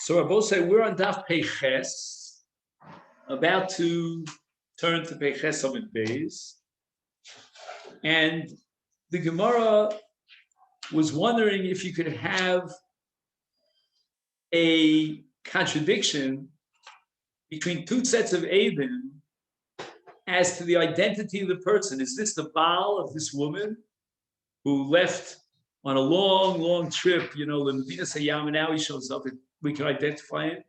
So I both say we're on Daf Peiches, about to turn to Peiches Amid Beis, and the Gemara was wondering if you could have a contradiction between two sets of Eidim as to the identity of the person. Is this the Baal of this woman who left on a long, long trip? You know, the Medina Sayyam, and now he shows up, and we can identify him.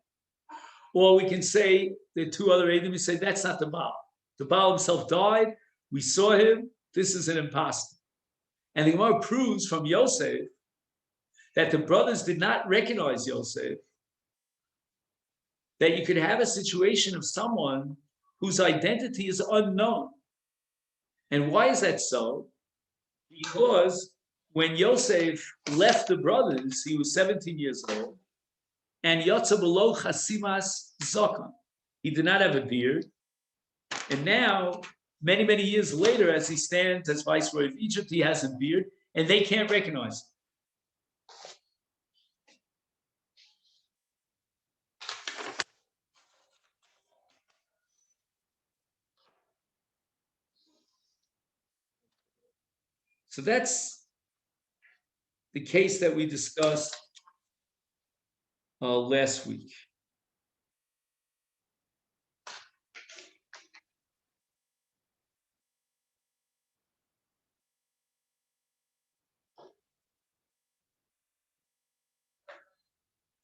Or we can say there are two other Eidim, we say that's not the Baal. The Baal himself died, we saw him, this is an impostor. And the Gemara proves from Yosef that the brothers did not recognize Yosef, that you could have a situation of someone whose identity is unknown. And why is that so? Because when Yosef left the brothers, he was 17 years old, and Yotza below Chasimas Zokan. He did not have a beard. And now, many, many years later, as he stands as viceroy of Egypt, he has a beard, and they can't recognize him. So that's the case that we discussed last week.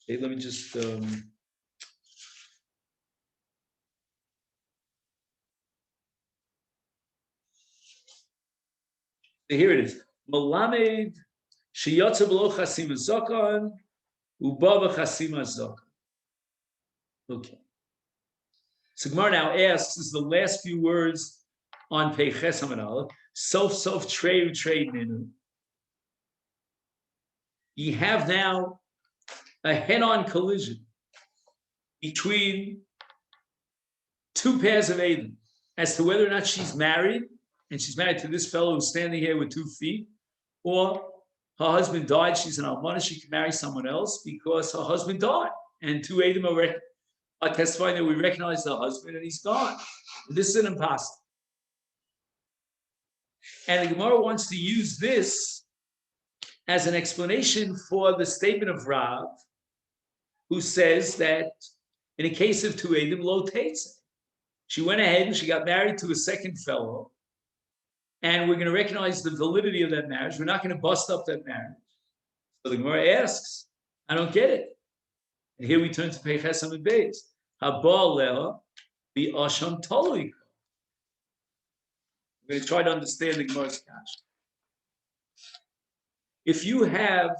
Okay, let me just here it is. Malamed sheyotze below chasim zokan ubava chasim zokan. Okay. So Gemara now asks, this is the last few words on Peiches Amid Aleph. Sof trade ninu. You have now a head-on collision between two pairs of Eidim as to whether or not she's married, and she's married to this fellow who's standing here with 2 feet, or her husband died, she's an almana, she can marry someone else because her husband died. And 2 Eidim are testifying that we recognize the husband and he's gone. This is an impostor. And the Gemara wants to use this as an explanation for the statement of Rav, who says that in a case of 2 Eidim, lo teitze. She went ahead and she got married to a second fellow, and we're going to recognize the validity of that marriage. We're not going to bust up that marriage. So the Gemara asks, I don't get it. And here we turn to Peiches Amid Beis. Habal leha bi asham tolui. We're going to try to understand the Gemara's kasha. If you have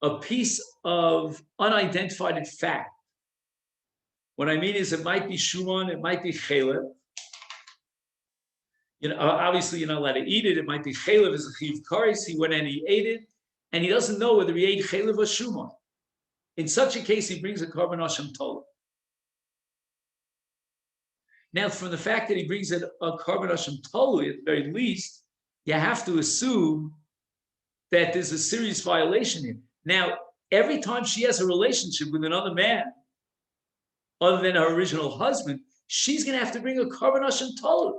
a piece of unidentified fact, what I mean is it might be shuman, it might be chelev. You know, obviously you're not allowed to eat it. It might be chelev as a chiv kares. He went and he ate it, and he doesn't know whether he ate chelev or shuman. In such a case, he brings a korban asham tola. Now, from the fact that he brings a korban asham tola, at the very least, you have to assume that there's a serious violation here. Now, every time she has a relationship with another man, other than her original husband, she's going to have to bring a korban asham tola,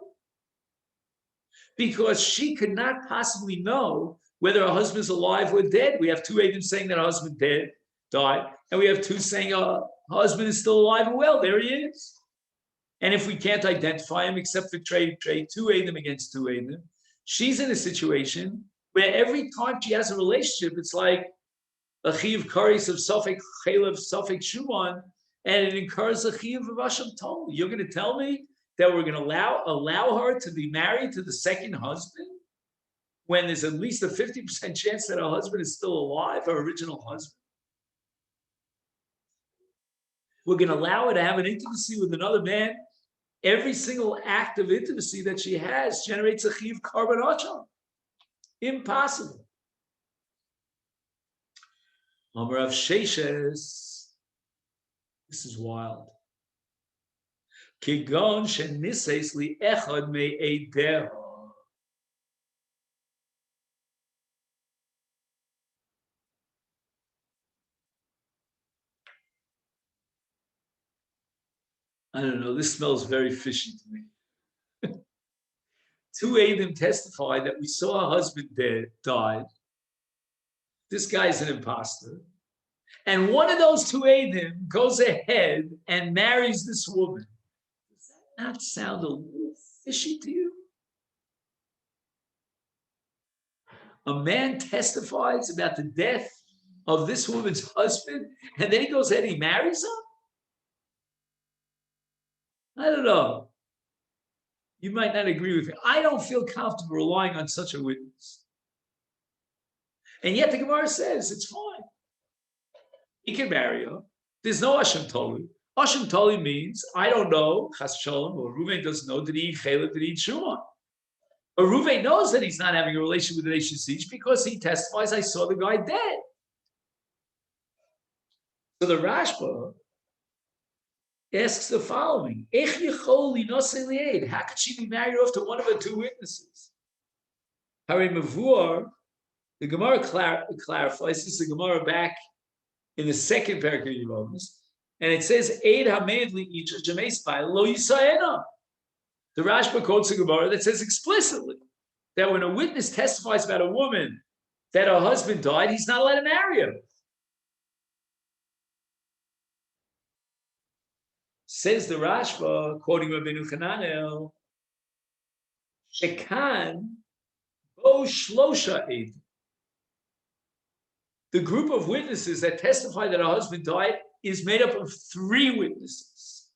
because she could not possibly know whether her husband's alive or dead. We have 2 Eidim saying that her husband died, and we have 2 saying her husband is still alive and well. There he is. And if we can't identify him except for trade 2 Eidim against 2 Eidim, she's in a situation where every time she has a relationship, it's like a chiv kares of Safek Chelev, Safek Shuman, and it incurs a chiv of Asham Tol. You're going to tell me that we're going to allow her to be married to the second husband when there's at least a 50% chance that her husband is still alive, her original husband? We're going to allow her to have an intimacy with another man. Every single act of intimacy that she has generates a chiv korban asham. Impossible. Amar Rav Sheshes. This is wild. Kigon shenises li echad me'edeha. I don't know, this smells very fishy to me. Two Eidim testified that we saw a husband dead, died. This guy's an imposter. And one of those two Eidim goes ahead and marries this woman. Does that not sound a little fishy to you? A man testifies about the death of this woman's husband, and then he goes ahead and he marries her? I don't know. You might not agree with me. I don't feel comfortable relying on such a witness. And yet the Gemara says it's fine. He can marry her. There's no Hashem Toli. Hashem Toli means, I don't know, Chas Shalom, or Reuven doesn't know, did he eat Chaleb, did he eat Shuman? Or Reuven knows that he's not having a relation with the nation siege because he testifies, I saw the guy dead. So the Rashba asks the following: how could she be married off to one of the two witnesses? Hari Mavur, the Gemara clarifies, this is the Gemara back in the second parak of Yevamot, and it says, Eid Hamedli Icha Jameis Lo Yisayena. The Rashba quotes a Gemara that says explicitly that when a witness testifies about a woman that her husband died, he's not allowed to marry her. Says the Rashba, quoting Rabbeinu Chananel, Shekan Bo Shlosha Eid. The group of witnesses that testify that her husband died is made up of three witnesses.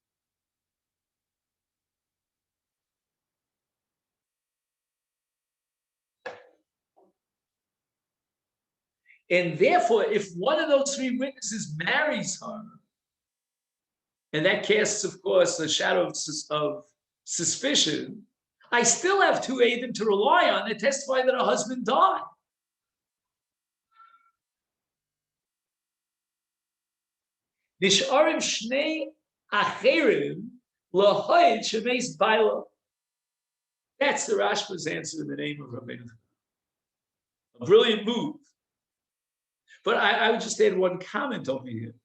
And therefore, if one of those three witnesses marries her, and that casts, of course, a shadow of suspicion, I still have two Eidim to rely on that testify that her husband died. Nish'arim shnei acherim lahoid shemeis baila. That's the Rashba's answer in the name of Rabbeinu. A brilliant move. But I would just add one comment over here.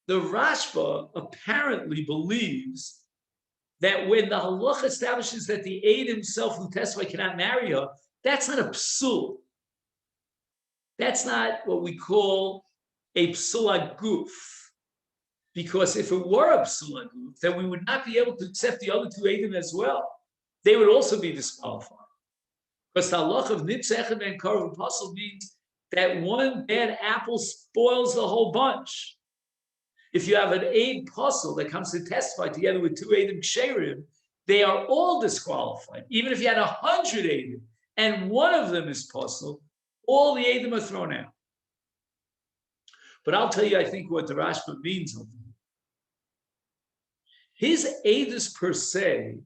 The Rashba apparently believes that when the halacha establishes that the aid himself who testified cannot marry her, that's not a psul. That's not what we call a psula guf. Because if it were a psula guf, then we would not be able to accept the other two eidim as well. They would also be disqualified. Because the halacha of nitzechem and karev apostle means that one bad apple spoils the whole bunch. If you have an aid puzzle that comes to testify together with two Eidim Ksherim, they are all disqualified. Even if you had 100 Eidim and one of them is puzzle, all the Eidim are thrown out. But I'll tell you, I think, what the Rashba means. His Eidus per se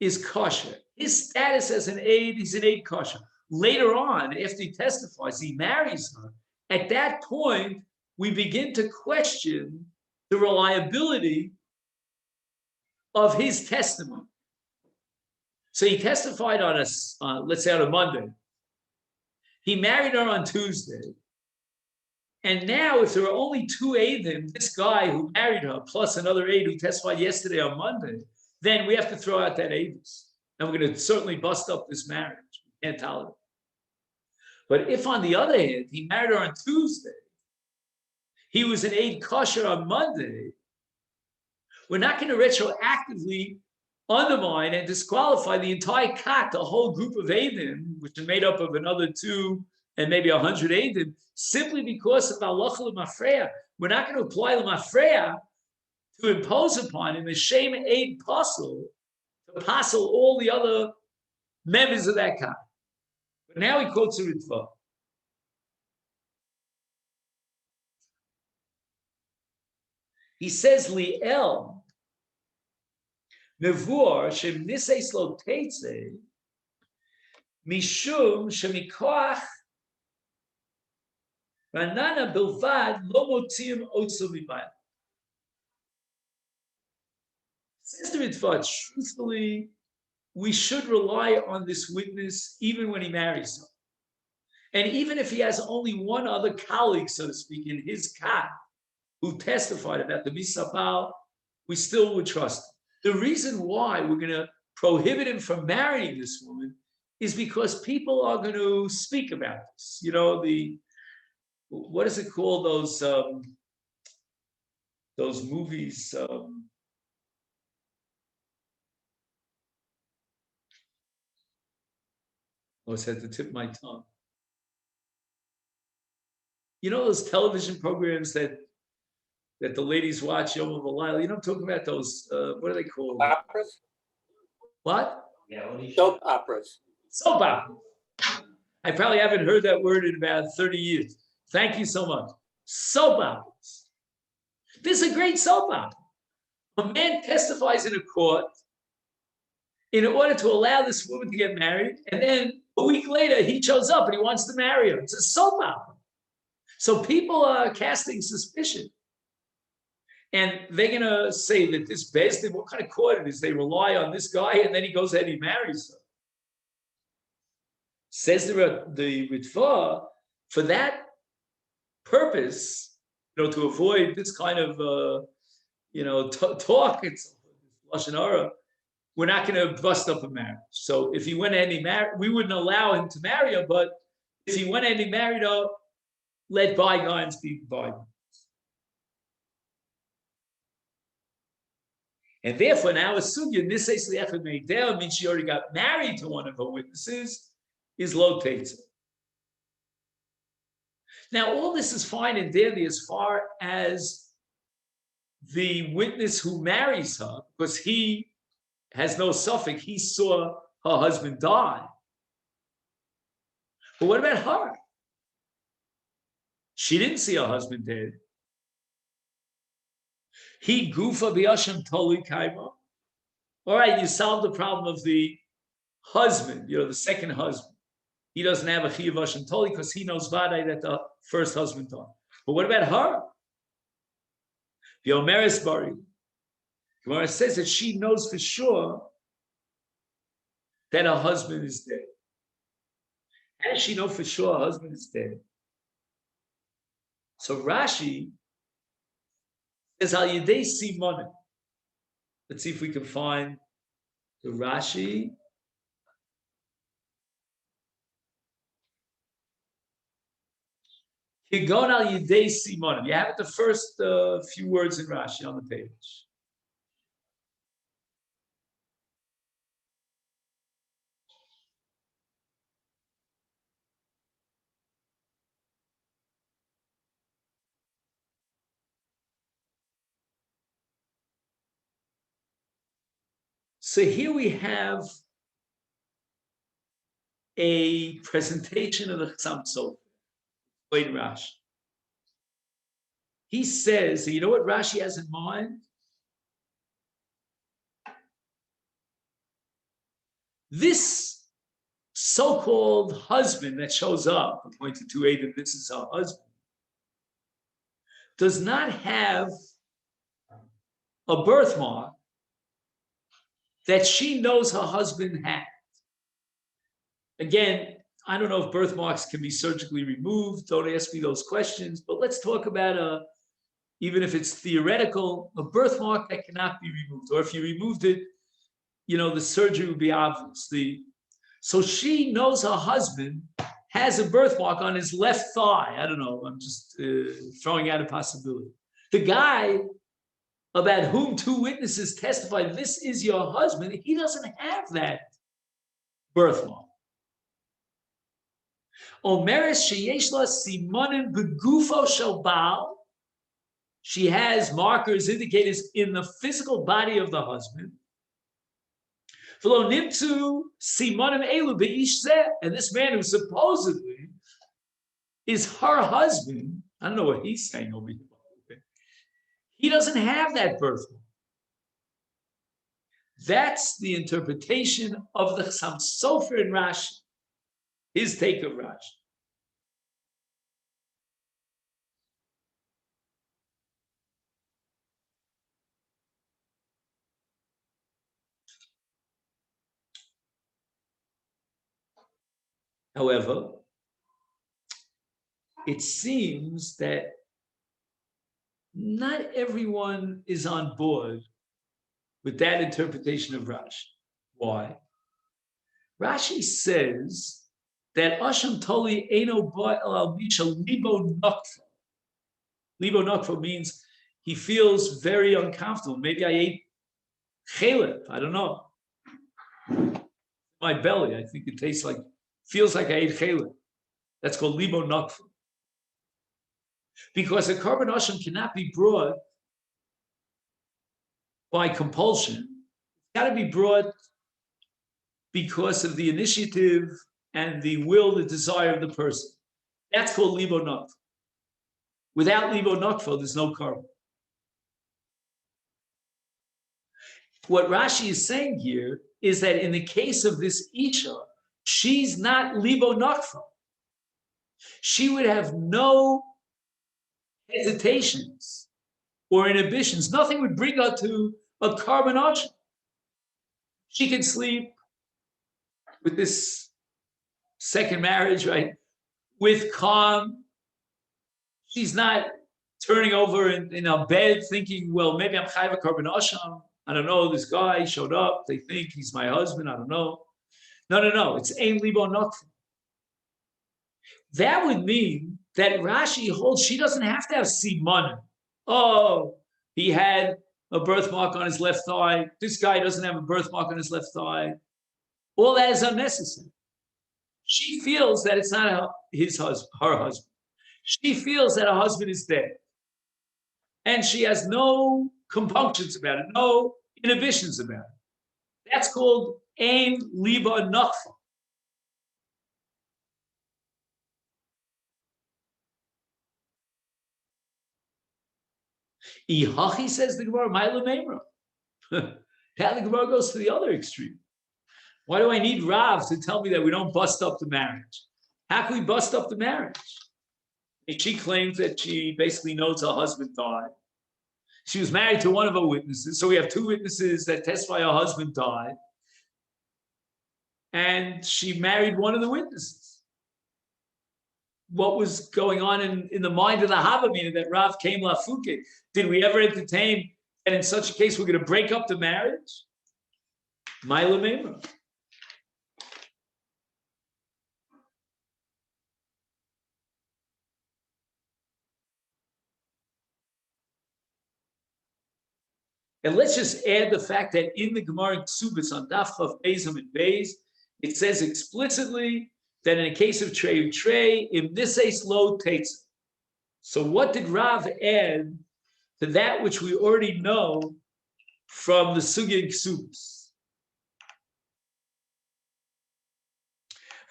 is kosher. His status as an aid, he's an aid kosher. Later on, after he testifies, he marries her. At that point, we begin to question the reliability of his testimony. So he testified on let's say on a Monday. He married her on Tuesday. And now if there are only two Eidim, this guy who married her plus another Eid who testified yesterday on Monday, then we have to throw out that Eidus. And we're going to certainly bust up this marriage. We can't tolerate it. But if on the other hand, he married her on Tuesday, he was an Eid kosher on Monday, we're not going to retroactively undermine and disqualify the entire kat, the whole group of Eidim, which is made up of another two and maybe 100 Eidim, simply because of halacha l'mafreya. We're not going to apply l'mafreya to impose upon him a shame Eid puzzle, to puzzle all the other members of that kat. But now he quotes a Ritva. He says, Li'el, Nevur, Shem Niseis Lo Teitze, Mishum Shemikoach, Ranana Bilvad, Lo Motzim Otsu Mibayim. Says the Ritva, truthfully, we should rely on this witness even when he marries her. And even if he has only one other colleague, so to speak, in his kat, who testified about the Misabal we still would trust him. The reason why we're going to prohibit him from marrying this woman is because people are going to speak about this. What is it called? Those movies. It's at the tip of my tongue. Those television programs that the ladies watch Yom V'Layla. I'm talking about those. What are they called? Operas. What? Soap operas. Soap opera. I probably haven't heard that word in about 30 years. Thank you so much. Soap operas. This is a great soap opera. A man testifies in a court in order to allow this woman to get married, and then a week later he shows up and he wants to marry her. It's a soap opera. So people are casting suspicion. And they're going to say that this Bezdin, what kind of court it is? They rely on this guy, and then he goes ahead and he marries her. Says the Ritva, for that purpose, to avoid this kind of, talk, it's Lashon Hara, we're not going to bust up a marriage. So if he went ahead and he married, we wouldn't allow him to marry her, but if he went ahead and he married her, let bygones be bygones. And therefore, now a sugya, Nises Li'echad Meideh, means she already got married to one of her witnesses, is lo teitza. Now, all this is fine and dandy as far as the witness who marries her, because he has no suffix, he saw her husband die. But what about her? She didn't see her husband dead. He gufa b'yashem tolu kaima. All right, you solved the problem of the husband, the second husband. He doesn't have a chiyuv Hashem toli because he knows vaday that the first husband died. But what about her? The Omeres Bari. Gemara says that she knows for sure that her husband is dead. How does she know for sure her husband is dead? So Rashi says Al Yedei Simonim. Let's see if we can find the Rashi. Kigon Al Yedei Simonim. You have it the first few words in Rashi on the page. So here we have a presentation of the Chassam Sofer. Wait, Rashi. He says, you know what Rashi has in mind? This so-called husband that shows up, according to 2a, that this is her husband, does not have a birthmark that she knows her husband had. Again, I don't know if birthmarks can be surgically removed. Don't ask me those questions, but let's talk about even if it's theoretical, a birthmark that cannot be removed. Or if you removed it, the surgery would be obvious. So she knows her husband has a birthmark on his left thigh. I don't know. I'm just throwing out a possibility. The guy about whom 2 witnesses testified, this is your husband, he doesn't have that birthmark. Omeres sheyesh la simonim begufo shel baal. She has markers, indicators in the physical body of the husband. V'lo nimtzu simonim elu beish zeh. And this man who supposedly is her husband, I don't know what he's saying over here. He doesn't have that birthmark. That's the interpretation of the Chassam Sofer in Rashi, his take of Rashi. However, it seems that not everyone is on board with that interpretation of Rashi. Why? Rashi says that Asham Toli Eino Ba'al Misha Libo Nokfa. Libo Nokfa means he feels very uncomfortable. Maybe I ate chalep. I don't know. My belly, I think it tastes like, feels like I ate chalep. That's called Libo Nokfa. Because a carbon asham cannot be brought by compulsion. It's got to be brought because of the initiative and the will, the desire of the person. That's called Libo Nokfa. Without Libo Nokfa, there's no carbon. What Rashi is saying here is that in the case of this Isha, she's not Libo Nokfa. She would have no hesitations or inhibitions. Nothing would bring her to a carbon asham. She could sleep with this second marriage, right? With calm. She's not turning over in a bed thinking, well, maybe I'm chayv a carbon asham. I don't know, this guy showed up. They think he's my husband. I don't know. No. It's ein libo nokfa. That would mean that Rashi holds she doesn't have to have simanim. Oh, he had a birthmark on his left thigh. This guy doesn't have a birthmark on his left thigh. All that is unnecessary. She feels that it's not her husband. She feels that her husband is dead. And she has no compunctions about it, no inhibitions about it. That's called ein liba nokfa. Ihachi, says the Gemara, Ma'ila Meimra. Now the Gemara goes to the other extreme. Why do I need Rav to tell me that we don't bust up the marriage? How can we bust up the marriage? And she claims that she basically knows her husband died. She was married to one of her witnesses. So we have two witnesses that testify her husband died. And she married one of the witnesses. What was going on in the mind of the Havamina that Rav came lafuke? Did we ever entertain that in such a case we're going to break up the marriage? Ma'ila Meimra. And let's just add the fact that in the Gemara Ksubis on Daf Chav Beis and Beis, it says explicitly that in a case of Trey, im niseis lo takes. So what did Rav add to that which we already know from the Sugya Ksubis?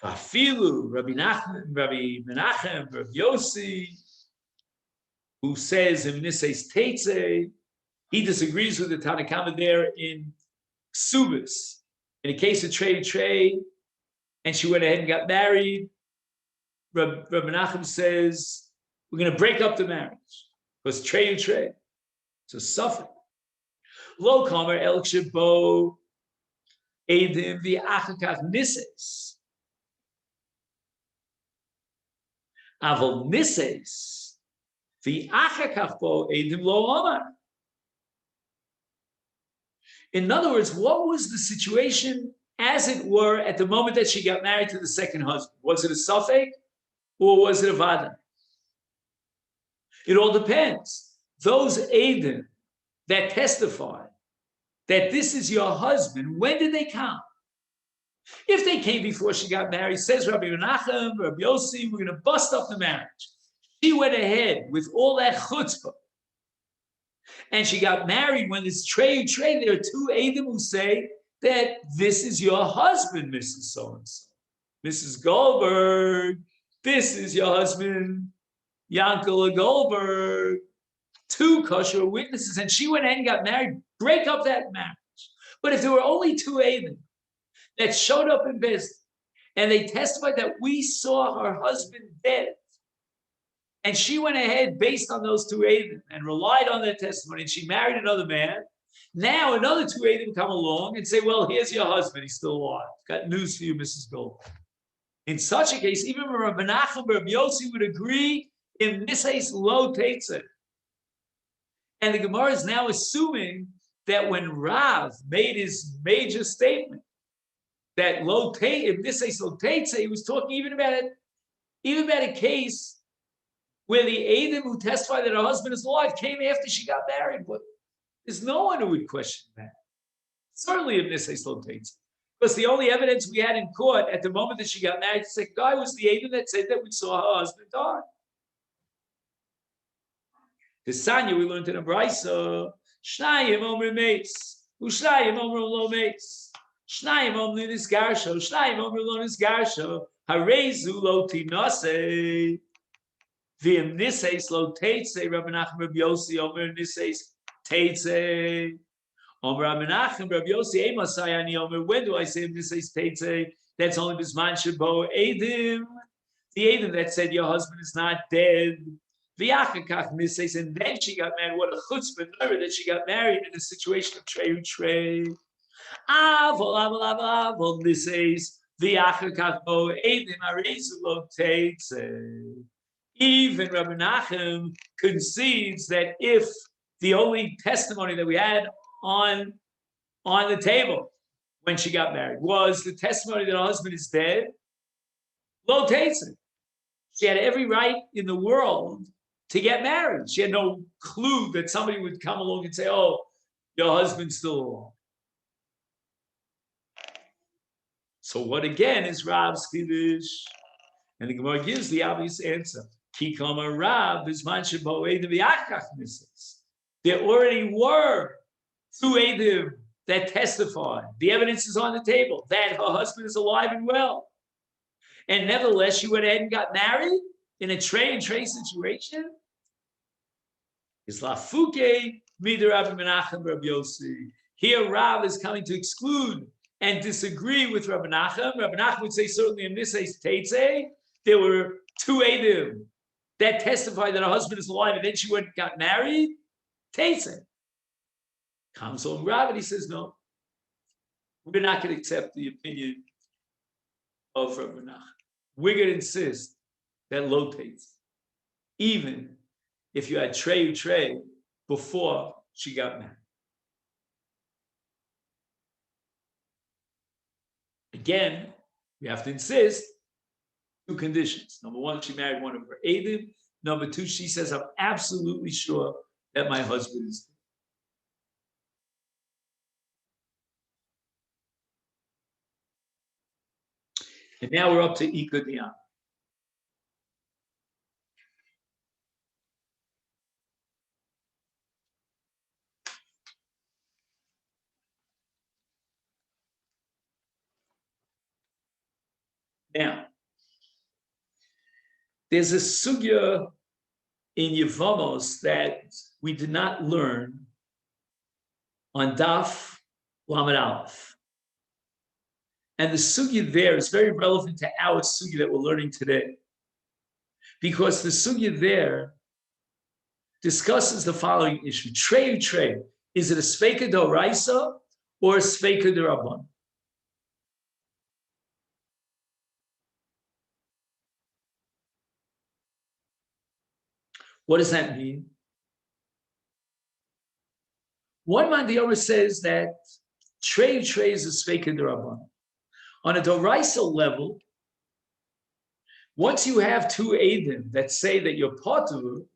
Afilu, Rabbi Menachem, Rabbi Yossi, who says im niseis teitze, he disagrees with the Tanakama there in Ksubis. In a case of Trey, and she went ahead and got married, Rabbi Menachem says, we're going to break up the marriage. Because Trey. It's a suffix. Lo kamer el shebo edim v'achakach nises. Avol nises v'achakach bo edim lo amar. In other words, what was the situation, as it were, at the moment that she got married to the second husband? Was it a suffix or was it a vada? It all depends. Those Eidim that testify that this is your husband, when did they come? If they came before she got married, says Rabbi Menachem, Rabbi Yossi, we're going to bust up the marriage. She went ahead with all that chutzpah. And she got married when it's Trey. There are two Eidim who say that this is your husband, Mrs. So-and-so. Mrs. Goldberg, this is your husband, Yankele Goldberg. Two kosher witnesses. And she went ahead and got married. Break up that marriage. But if there were only two Eidim that showed up in Beis and they testified that we saw her husband dead, and she went ahead based on those two Eidim and relied on their testimony, and she married another man. Now another two Eidim come along and say, well, here's your husband. He's still alive. Got news for you, Mrs. Gold. In such a case, even Rabbi Menachem, Rabbi Yossi would agree in niseis lo teitze. And the Gemara is now assuming that when Rav made his major statement that lo if this is lo teitze, he was talking even about a case where the Eidim who testified that her husband is alive came after she got married. But there's no one who would question that. Certainly if this is lo teitze. Because the only evidence we had in court at the moment that she got married, the second guy was the Eidim that said that we saw her husband die. The Sanya we learned in a Brisa, Shnayim Omer Meis, Ushnayim Omer Lo Meis, Shnayim Omer Nis Garsho, Shnayim Omer Lo Nis Garsho, Harezu Lo Tinase, V'im Niseis Lo Teitze, Rabbi Nachman Rabbi Yossi Omer Niseis Teitze, Omer Rabbi Nachman Rabbi Yossi Emasai Ani Omer, when do I say Niseis Teitze? That's only Bisman Shabo Eidim, the Eidim that said your husband is not dead. And then she got married. What a chutzpah that she got married in a situation of trey u'trey. This is even Rabbi Nachum concedes that if the only testimony that we had on the table when she got married was the testimony that her husband is dead, lo teitze. She had every right in the world to get married. She had no clue that somebody would come along and say, oh, your husband's still alive. So what again is Rav's Kiddush? And the Gemara gives the obvious answer. Kikama Rav is there already were two Eidim that testified. The evidence is on the table that her husband is alive and well. And nevertheless, she went ahead and got married in a trey situation. Is lafuke mider Rabbi Menachem Rabbi Yossi. Here, Rav is coming to exclude and disagree with Rabbi Menachem. Rabbi Menachem would say certainly in this case teitze, there were two Eidim that testified that her husband is alive, and then she went and got married. Teitze comes home Rav and he says no, we're not going to accept the opinion of Rabbi Menachem. We're going to insist that lo teitze, even if you had trey before she got married. Again, we have to insist two conditions. Number one, she married one of her Eidim. Number two, she says, I'm absolutely sure that my husband is dead. And now we're up to Ika Diyan. Now, there's a sugya in Yevamot that we did not learn on Daf Lamed Aleph. And the sugya there is very relevant to our sugya that we're learning today. Because the sugya there discusses the following issue. Trey. Is it a sveika d'oraisa or a sveika d'rabban? What does that mean? One Mandiyama says that trey is a sveika d'rabban. On a d'oraisa level, once you have two Eidim that say that you're patur,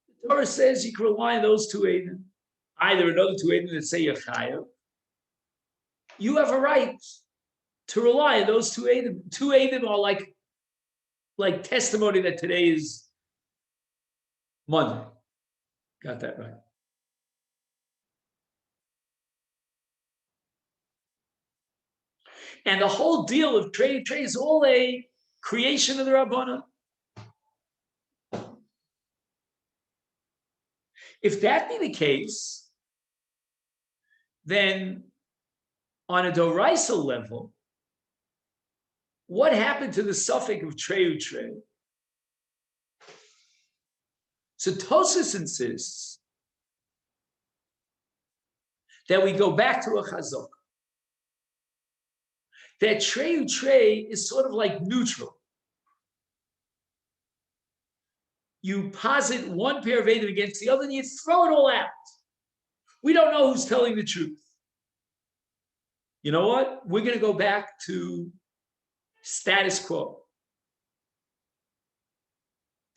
the Torah says you can rely on those two Eidim. Either another two Eidim that say you're chayav. You have a right to rely on those two Eidim. Two Eidim are like testimony that today is Monday. Got that right. And the whole deal of trey is all a creation of the Rabbana. If that be the case, then on a Doraisa level, what happened to the suffix of trey? So Tosfos insists that we go back to a chazok. That trey is sort of like neutral. You posit one pair of Eidim against the other and you throw it all out. We don't know who's telling the truth. You know what? We're going to go back to status quo,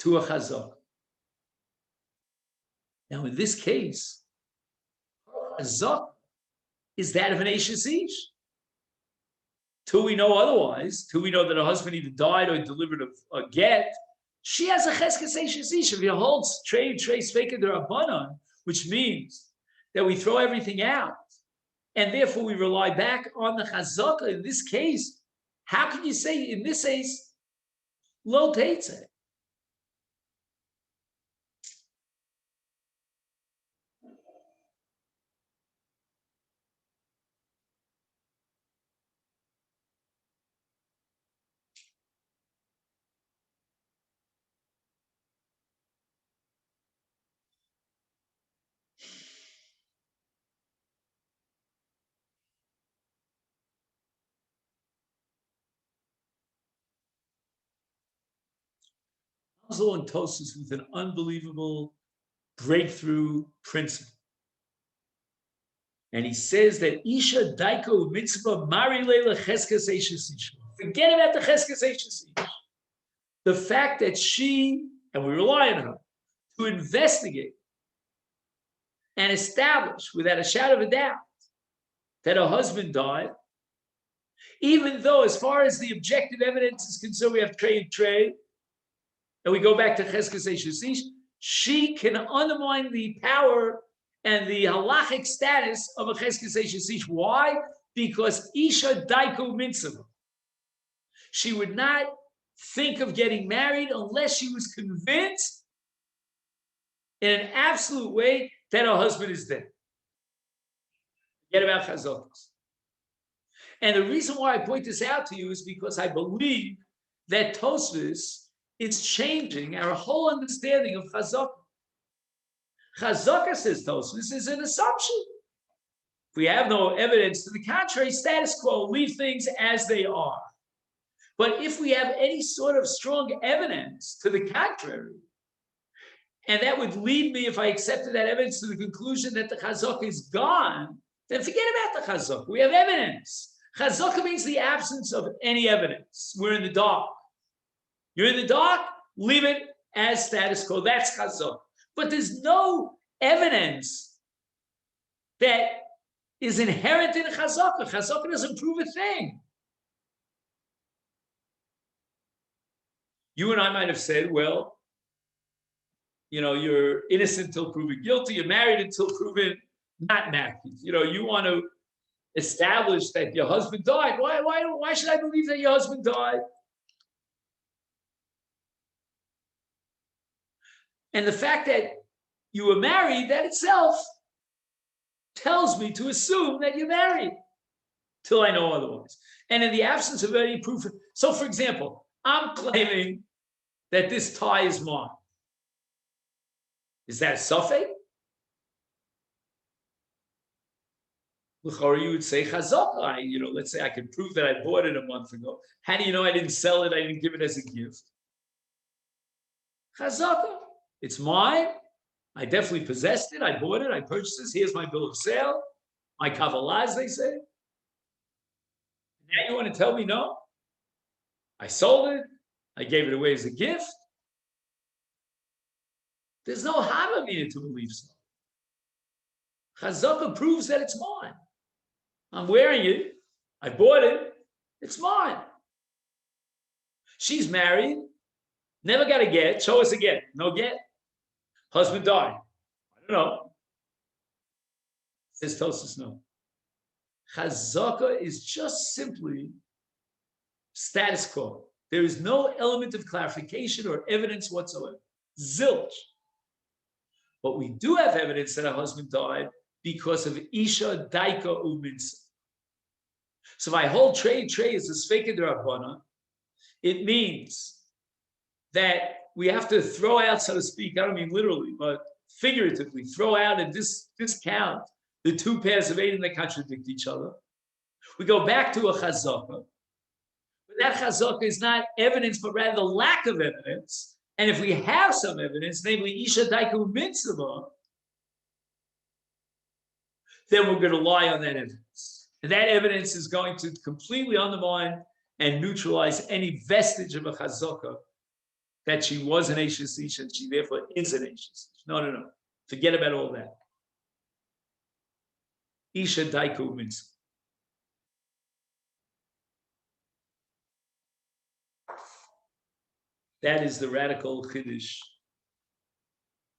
to a chazak. Now, in this case, chazak is that of an Eishes Ish. Till we know otherwise, till we know that her husband either died or delivered a get, she has a cheskes Eishes Ish. If he holds trade sveka d'Rabbanan, which means that we throw everything out, and therefore we rely back on the chazaka. In this case, how can you say in this case, lo teitze? Oslo and Tosus with an unbelievable breakthrough principle. And he says that Isha Daiko Mitzvah Mari Leila Cheskes Eishes Ish. Forget about the Cheskes Eishes Ish. The fact that she, and we rely on her, to investigate and establish without a shadow of a doubt that her husband died, even though, as far as the objective evidence is concerned, we have trade, and we go back to Cheskes Eishes Ish, she can undermine the power and the halachic status of a Cheskes Eishes Ish. Why? Because Isha Daiko Mitzvah. She would not think of getting married unless she was convinced in an absolute way that her husband is dead. Forget about chazakas. And the reason why I point this out to you is because I believe that Tosfos is changing our whole understanding of chazaka. Chazaka, says Tosfos, is an assumption. If we have no evidence to the contrary, status quo, leave things as they are. But if we have any sort of strong evidence to the contrary, and that would lead me, if I accepted that evidence, to the conclusion that the chazaka is gone, then forget about the chazaka. We have evidence. Chazaka means the absence of any evidence. We're in the dark. You're in the dark, leave it as status quo. That's chazaka. But there's no evidence that is inherent in chazaka. Chazaka doesn't prove a thing. You and I might have said, well, you're innocent until proven guilty. You're married until proven not married. You want to establish that your husband died. Why should I believe that your husband died? And the fact that you were married, that itself tells me to assume that you're married till I know otherwise. And in the absence of any proof, so for example, I'm claiming that this tie is mine. Is that a suffix? Or you would say chazaka. Let's say I could prove that I bought it a month ago. How do you know I didn't sell it? I didn't give it as a gift. Chazaka. It's mine. I definitely possessed it. I bought it. I purchased this. Here's my bill of sale. My kavalah, as they say. Now you want to tell me no? I sold it. I gave it away as a gift. There's no havamina to believe so. Chazaka proves that it's mine. I'm wearing it. I bought it. It's mine. She's married. Never got a get. Show us a get. No get. Husband died. I don't know. Says Tosfos, no. Chazaka is just simply status quo. There is no element of clarification or evidence whatsoever. Zilch. But we do have evidence that her husband died because of Isha Daika Uminsa. So if I hold trade is a Sveka d'Rabbanan, it means that we have to throw out, so to speak, I don't mean literally, but figuratively, throw out and discount the two pairs of eight that contradict each other. We go back to a chazaka, but that chazaka is not evidence, but rather the lack of evidence. And if we have some evidence, namely Isha Daiku Mitzvah, then we're going to lie on that evidence. And that evidence is going to completely undermine and neutralize any vestige of a chazaka that she was an Ashes Isha and she therefore is an Ashes Isha. No. Forget about all that. Isha Daiku means. That is the radical chiddush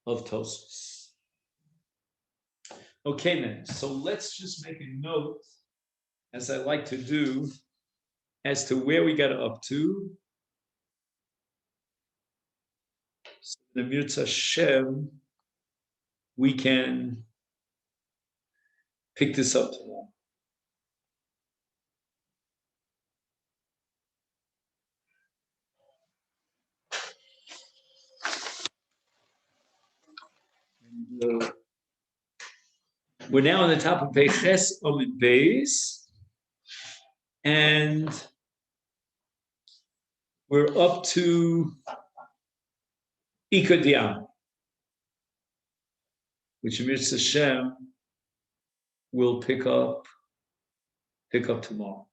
of Tosfos. Okay, then. So let's just make a note, as I like to do, as to where we got up to. So the Mirza Shem, we can pick this up tomorrow. And, we're now on the top of Peches Omid Beis, and we're up to Ikadiam, which Mirza Shem will pick up tomorrow.